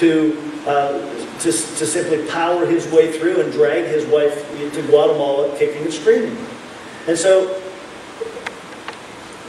to simply power his way through and drag his wife to Guatemala kicking and screaming. And so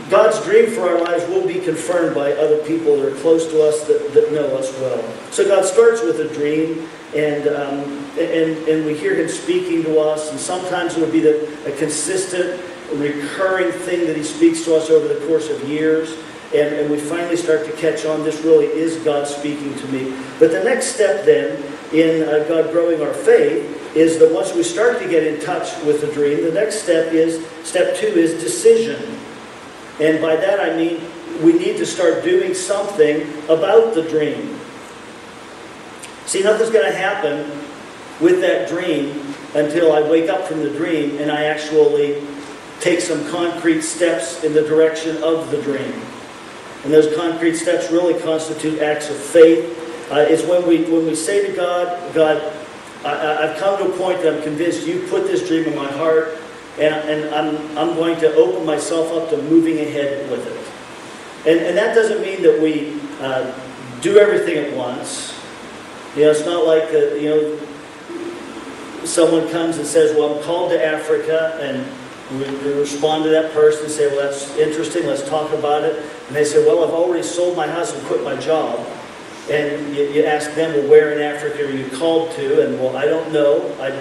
God's dream for our lives will be confirmed by other people that are close to us that know us well. So God starts with a dream, and we hear him speaking to us, and sometimes it'll be a consistent, recurring thing that he speaks to us over the course of years, and we finally start to catch on, this really is God speaking to me. But the next step then in God growing our faith is that once we start to get in touch with the dream, the next step 2 is decision. And by that I mean we need to start doing something about the dream. See, nothing's going to happen with that dream until I wake up from the dream and I actually take some concrete steps in the direction of the dream. And those concrete steps really constitute acts of faith. It's when we say to God, God, I've come to a point that I'm convinced you put this dream in my heart, and I'm going to open myself up to moving ahead with it. And that doesn't mean that we do everything at once. You know, it's not like someone comes and says, well, I'm called to Africa, and we respond to that person and say, well, that's interesting, let's talk about it. And they say, well, I've already sold my house and quit my job. And you ask them, well, where in Africa are you called to? And, well, I don't know. I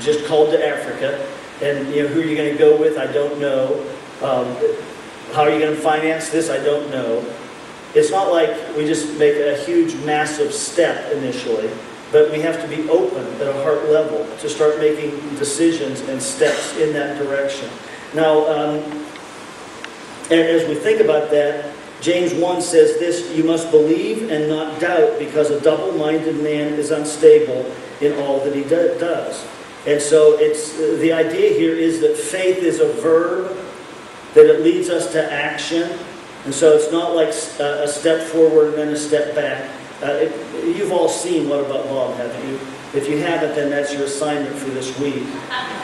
just called to Africa. And, who are you going to go with? I don't know. How are you going to finance this? I don't know. It's not like we just make a huge, massive step initially. But we have to be open at a heart level to start making decisions and steps in that direction. Now, and as we think about that, James 1 says this, you must believe and not doubt, because a double-minded man is unstable in all that he does. And so the idea here is that faith is a verb, that it leads us to action. And so it's not like a step forward and then a step back. You've all seen What About Bob, haven't you? If you haven't, then that's your assignment for this week.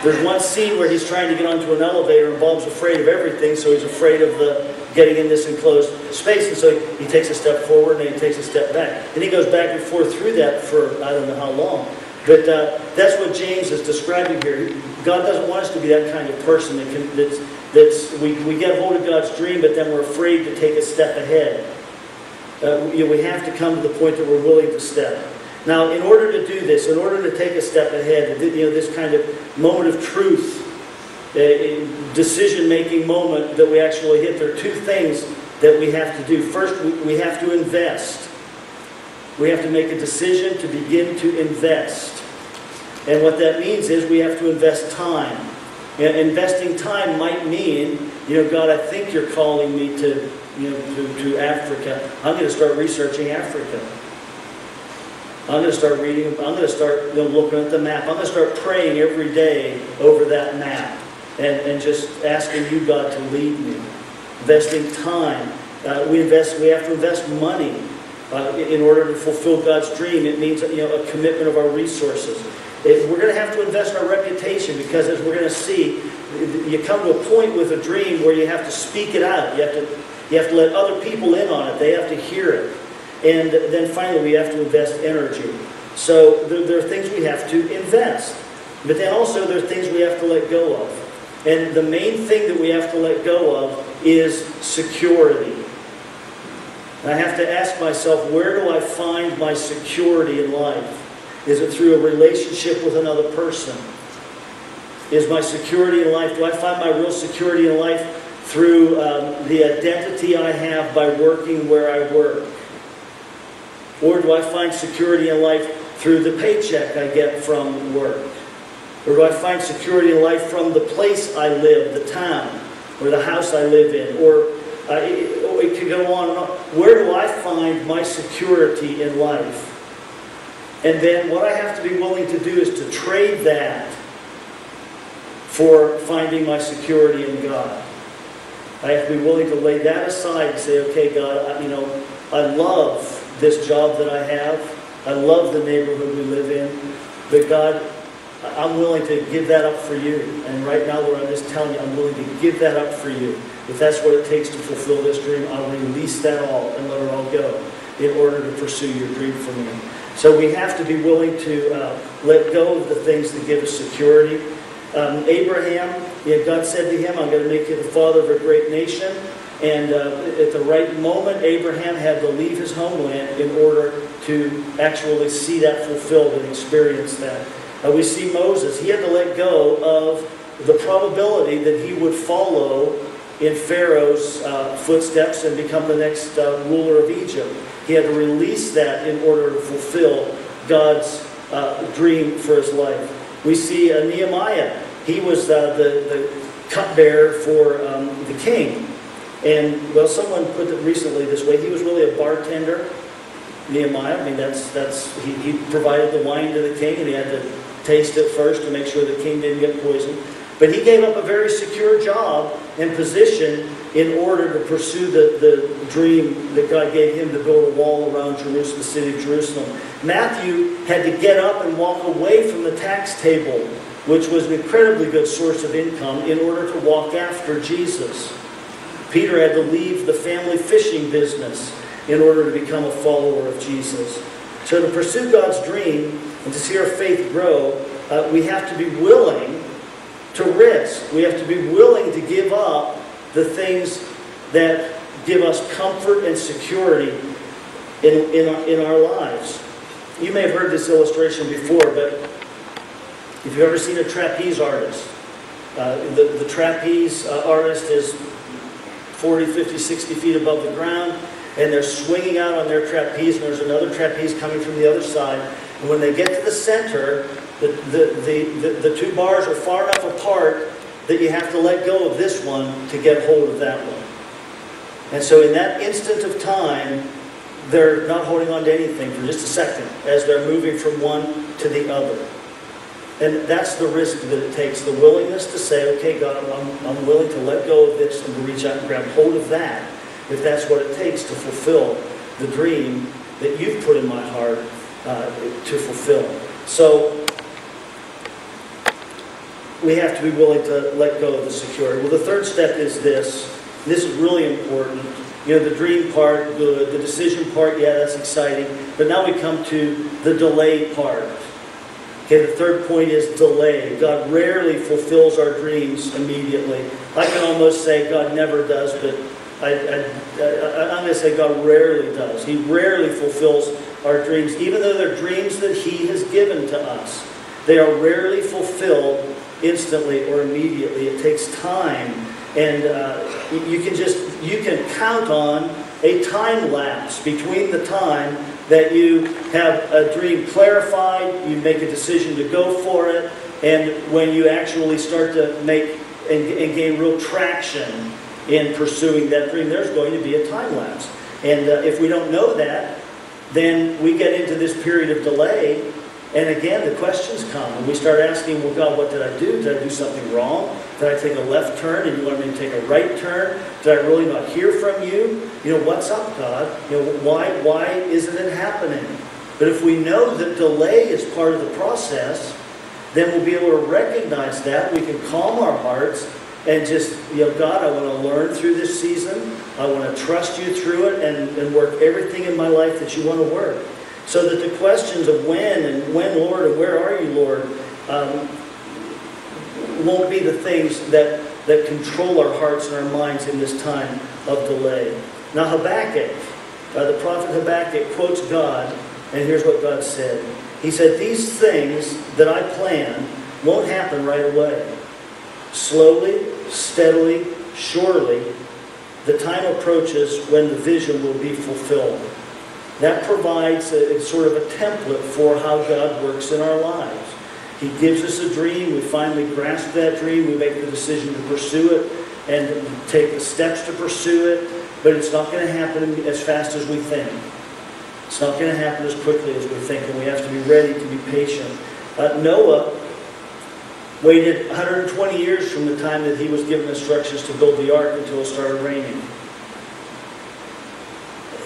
There's one scene where he's trying to get onto an elevator, and Bob's afraid of everything, so he's afraid of getting in this enclosed space, and so he takes a step forward and he takes a step back. And he goes back and forth through that for I don't know how long. But that's what James is describing here. God doesn't want us to be that kind of person we get hold of God's dream, but then we're afraid to take a step ahead. We have to come to the point that we're willing to step. Now, in order to do this, in order to take a step ahead, this kind of moment of truth, decision-making moment that we actually hit, there are two things that we have to do. First, we have to invest. We have to make a decision to begin to invest. And what that means is we have to invest time. Investing time might mean, God, I think you're calling me to Africa. I'm going to start researching Africa. I'm going to start reading. I'm going to start looking at the map. I'm going to start praying every day over that map and just asking you, God, to lead me. Investing time. We have to invest money in order to fulfill God's dream. It means a commitment of our resources. We're going to have to invest in our reputation, because as we're going to see, you come to a point with a dream where you have to speak it out. You have to let other people in on it. They have to hear it. And then finally, we have to invest energy. So there are things we have to invest. But then also there are things we have to let go of. And the main thing that we have to let go of is security. And I have to ask myself, where do I find my security in life? Is it through a relationship with another person? Is my security in life, do I find my real security in life through the identity I have by working where I work? Or do I find security in life through the paycheck I get from work? Or do I find security in life from the place I live, the town, or the house I live in? Or it could go on and on. Where do I find my security in life? And then what I have to be willing to do is to trade that for finding my security in God. I have to be willing to lay that aside and say, okay, God, I love this job that I have. I love the neighborhood we live in. But God, I'm willing to give that up for you. And right now, Lord, I'm just telling you, I'm willing to give that up for you. If that's what it takes to fulfill this dream, I'll release that all and let it all go. in order to pursue your dream for me. So we have to be willing to let go of the things that give us security. Abraham, God said to him, I'm going to make you the father of a great nation. And at the right moment, Abraham had to leave his homeland in order to actually see that fulfilled and experience that. We see Moses. He had to let go of the probability that he would follow in Pharaoh's footsteps and become the next ruler of Egypt. He had to release that in order to fulfill God's dream for his life. We see Nehemiah. He was the cupbearer for the king. And, well, someone put it recently this way. He was really a bartender, Nehemiah. I mean, he provided the wine to the king, and he had to taste it first to make sure the king didn't get poisoned. But he gave up a very secure job and position in order to pursue the dream that God gave him to build a wall around Jerusalem, the city of Jerusalem. Matthew had to get up and walk away from the tax table, which was an incredibly good source of income, in order to walk after Jesus. Peter had to leave the family fishing business in order to become a follower of Jesus. So to pursue God's dream and to see our faith grow, we have to be willing to risk. We have to be willing to give up the things that give us comfort and security in our lives. You may have heard this illustration before, but if you've ever seen a trapeze artist, the trapeze artist is 40, 50, 60 feet above the ground, and they're swinging out on their trapeze, and there's another trapeze coming from the other side. And when they get to the center, the two bars are far enough apart that you have to let go of this one to get hold of that one. And so in that instant of time, they're not holding on to anything for just a second as they're moving from one to the other. And that's the risk that it takes, the willingness to say, okay, God, I'm willing to let go of this and to reach out and grab hold of that, if that's what it takes to fulfill the dream that you've put in my heart to fulfill. So we have to be willing to let go of the security. Well, the third step is this. This is really important. You know, the dream part, good. The decision part, yeah, that's exciting. But now we come to the delay part. Okay, the third point is delay. God rarely fulfills our dreams immediately. I can almost say God never does, but I'm going to say God rarely does. He rarely fulfills our dreams, even though they're dreams that He has given to us. They are rarely fulfilled instantly or immediately. It takes time, and you can count on a time lapse between the time that you have a dream clarified, you make a decision to go for it, and when you actually start to make and gain real traction in pursuing that dream, there's going to be a time lapse. And if we don't know that, then we get into this period of delay, and again, the questions come. And we start asking, well, God, what did I do? Did I do something wrong? Did I take a left turn and you want me to take a right turn? Did I really not hear from you? You know, what's up, God? You know, why isn't it happening? But if we know that delay is part of the process, then we'll be able to recognize that. We can calm our hearts and just, you know, God, I want to learn through this season. I want to trust you through it and work everything in my life that you want to work. So that the questions of when, Lord, and where are you, Lord, won't be the things that control our hearts and our minds in this time of delay. Now Habakkuk, the prophet Habakkuk quotes God, and here's what God said. He said, these things that I plan won't happen right away. Slowly, steadily, surely, the time approaches when the vision will be fulfilled. That provides a sort of a template for how God works in our lives. He gives us a dream. We finally grasp that dream. We make the decision to pursue it and take the steps to pursue it. But it's not going to happen as fast as we think. It's not going to happen as quickly as we think. And we have to be ready to be patient. Noah waited 120 years from the time that he was given instructions to build the ark until it started raining.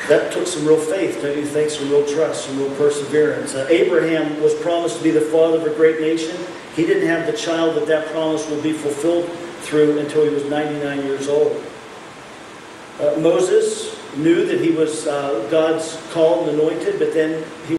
That took some real faith, don't you think? Some real trust, some real perseverance. Abraham was promised to be the father of a great nation. He didn't have the child that promise will be fulfilled through until he was 99 years old. Moses, knew that he was God's called and anointed, but then he